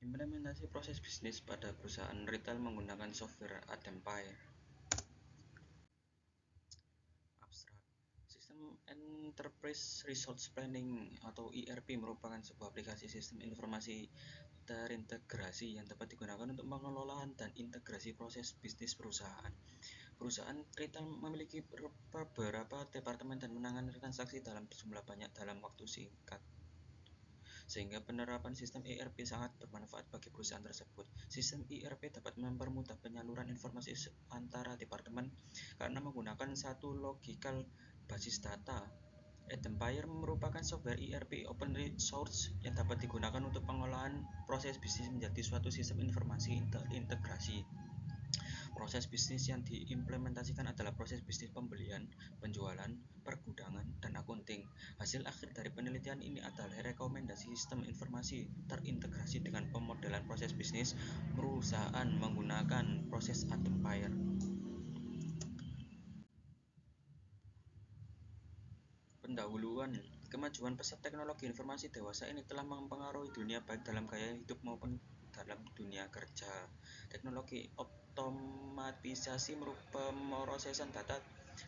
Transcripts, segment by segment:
Implementasi proses bisnis pada perusahaan retail menggunakan software Adempire. Abstrak. Sistem Enterprise Resource Planning atau ERP merupakan sebuah aplikasi sistem informasi terintegrasi yang dapat digunakan untuk pengelolaan dan integrasi proses bisnis perusahaan. Perusahaan retail memiliki beberapa departemen dan menangani transaksi dalam jumlah banyak dalam waktu singkat, sehingga penerapan sistem ERP sangat bermanfaat bagi perusahaan tersebut. Sistem ERP dapat mempermudah penyaluran informasi antara departemen karena menggunakan satu logical basis data. Adempire merupakan software ERP open source yang dapat digunakan untuk pengolahan proses bisnis menjadi suatu sistem informasi terintegrasi. Proses bisnis yang diimplementasikan adalah proses bisnis pembelian, penjualan, pergudangan, dan akunting. Hasil akhir dari penelitian ini adalah rekomendasi sistem informasi terintegrasi dengan pemodelan proses bisnis perusahaan menggunakan proses Adempire. Pendahuluan. Kemajuan pesat teknologi informasi dewasa ini telah mempengaruhi dunia baik dalam gaya hidup maupun dalam dunia kerja. Teknologi otomatisasi pemrosesan data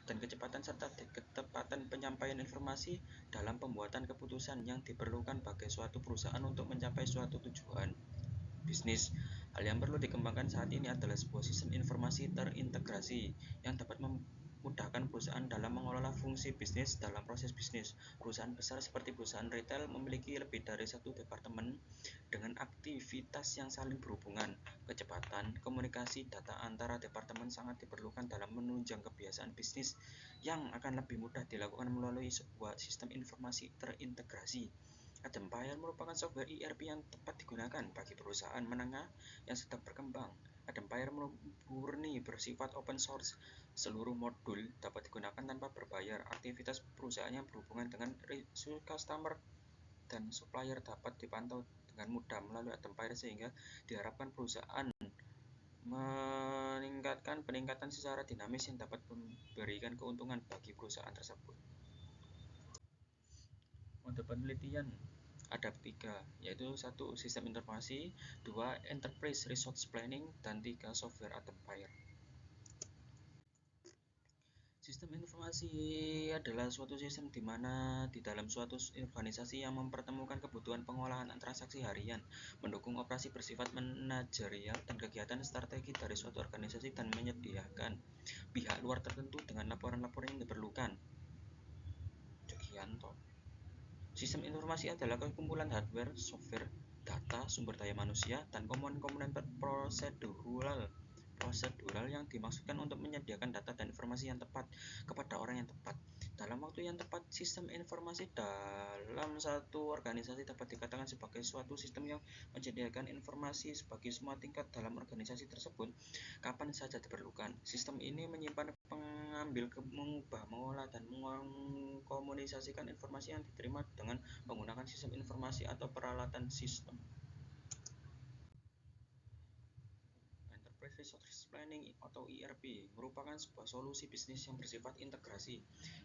dan kecepatan serta ketepatan penyampaian informasi dalam pembuatan keputusan yang diperlukan bagi suatu perusahaan untuk mencapai suatu tujuan bisnis. Hal yang perlu dikembangkan saat ini adalah sebuah sistem informasi terintegrasi yang dapat memudahkan perusahaan dalam mengelola fungsi bisnis dalam proses bisnis. Perusahaan besar seperti perusahaan retail memiliki lebih dari satu departemen dengan aktivitas yang saling berhubungan. Kecepatan komunikasi data antara departemen sangat diperlukan dalam menunjang kebiasaan bisnis yang akan lebih mudah dilakukan melalui sebuah sistem informasi terintegrasi. Adempire merupakan software ERP yang tepat digunakan bagi perusahaan menengah yang sedang berkembang. Adempire murni bersifat open source. Seluruh modul dapat digunakan tanpa berbayar. Aktivitas perusahaan yang berhubungan dengan resource customer dan supplier dapat dipantau dengan mudah melalui Adempire, sehingga diharapkan perusahaan meningkatkan peningkatan secara dinamis yang dapat memberikan keuntungan bagi perusahaan tersebut. Mode penelitian ada 3, yaitu 1. Sistem informasi, 2. Enterprise Resource Planning, dan 3. Software Adempire. Sistem informasi adalah suatu sistem di mana di dalam suatu organisasi yang mempertemukan kebutuhan pengolahan transaksi harian, mendukung operasi bersifat manajerial dan kegiatan strategi dari suatu organisasi, dan menyediakan pihak luar tertentu dengan laporan-laporan yang diperlukan. Jogianto. Sistem informasi adalah kumpulan hardware, software, data, sumber daya manusia, dan komponen-komponen prosedural yang dimaksudkan untuk menyediakan data dan informasi yang tepat kepada orang yang tepat dalam waktu yang tepat. Sistem informasi dalam satu organisasi dapat dikatakan sebagai suatu sistem yang menyediakan informasi sebagai semua tingkat dalam organisasi tersebut kapan saja diperlukan. Sistem ini menyimpan, mengambil, mengubah, mengolah, dan mengkomunikasikan informasi yang diterima dengan menggunakan sistem informasi atau peralatan sistem. Enterprise Resource Planning atau ERP merupakan sebuah solusi bisnis yang bersifat integrasi.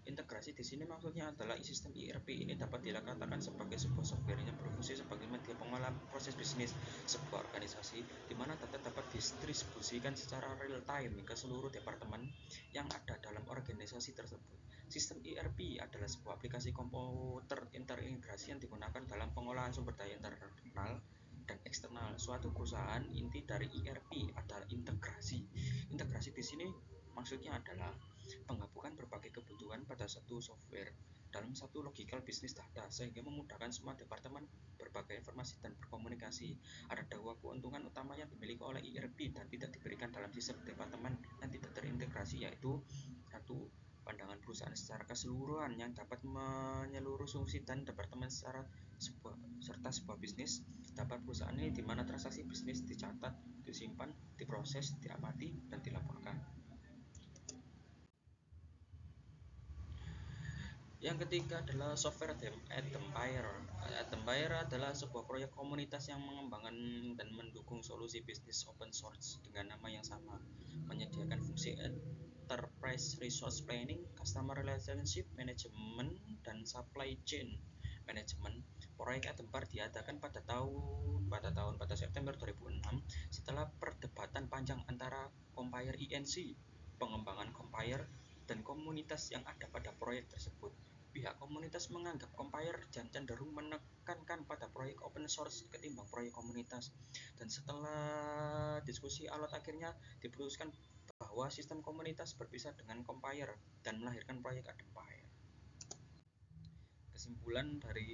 Integrasi di sini maksudnya adalah sistem ERP ini dapat dikatakan sebagai sebuah software yang berfungsi sebagai media pengolahan proses bisnis sebuah organisasi, di mana data dapat didistribusikan secara real time ke seluruh departemen yang ada dalam organisasi tersebut. Sistem ERP adalah sebuah aplikasi komputer terintegrasi yang digunakan dalam pengolahan sumber daya internal dan eksternal suatu perusahaan. Inti dari ERP adalah integrasi. Integrasi di sini maksudnya adalah penggabungan berbagai kebutuhan pada satu software dalam satu logical bisnis data, sehingga memudahkan semua departemen berbagai informasi dan berkomunikasi. Ada dua keuntungan utama yang dimiliki oleh ERP dan tidak diberikan dalam sistem departemen yang tidak terintegrasi, yaitu 1. Pandangan perusahaan secara keseluruhan yang dapat menyeluruh fungsi dan departemen serta sebuah bisnis. Dapat perusahaan ini di mana transaksi bisnis dicatat, disimpan, diproses, diamati, dan dilaporkan. Yang ketiga adalah software Adempire. Adempire adalah sebuah proyek komunitas yang mengembangkan dan mendukung solusi bisnis open source dengan nama yang sama, menyediakan fungsi Enterprise Resource Planning, Customer Relationship Management, dan Supply Chain Manajemen. Proyek Adempar diadakan pada September 2006 setelah perdebatan panjang antara Compiler Inc., pengembangan Compiler, dan komunitas yang ada pada proyek tersebut. Pihak komunitas menganggap Compiler dan cenderung menekankan pada proyek open source ketimbang proyek komunitas. Dan setelah diskusi alot akhirnya diputuskan bahwa sistem komunitas berpisah dengan Compiler dan melahirkan proyek Adempire. Kesimpulan dari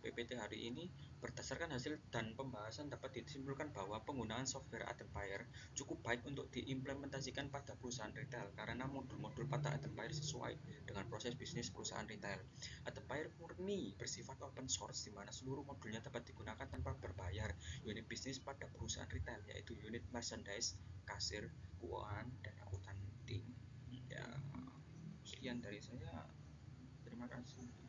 PPT hari ini, berdasarkan hasil dan pembahasan dapat disimpulkan bahwa penggunaan software Adempire cukup baik untuk diimplementasikan pada perusahaan retail karena modul-modul pada Adempire sesuai dengan proses bisnis perusahaan retail. Adempire murni bersifat open source di mana seluruh modulnya dapat digunakan tanpa berbayar. Unit bisnis pada perusahaan retail yaitu unit merchandise, kasir, keuangan, dan akuntansi. Ya, sekian dari saya. Terima kasih.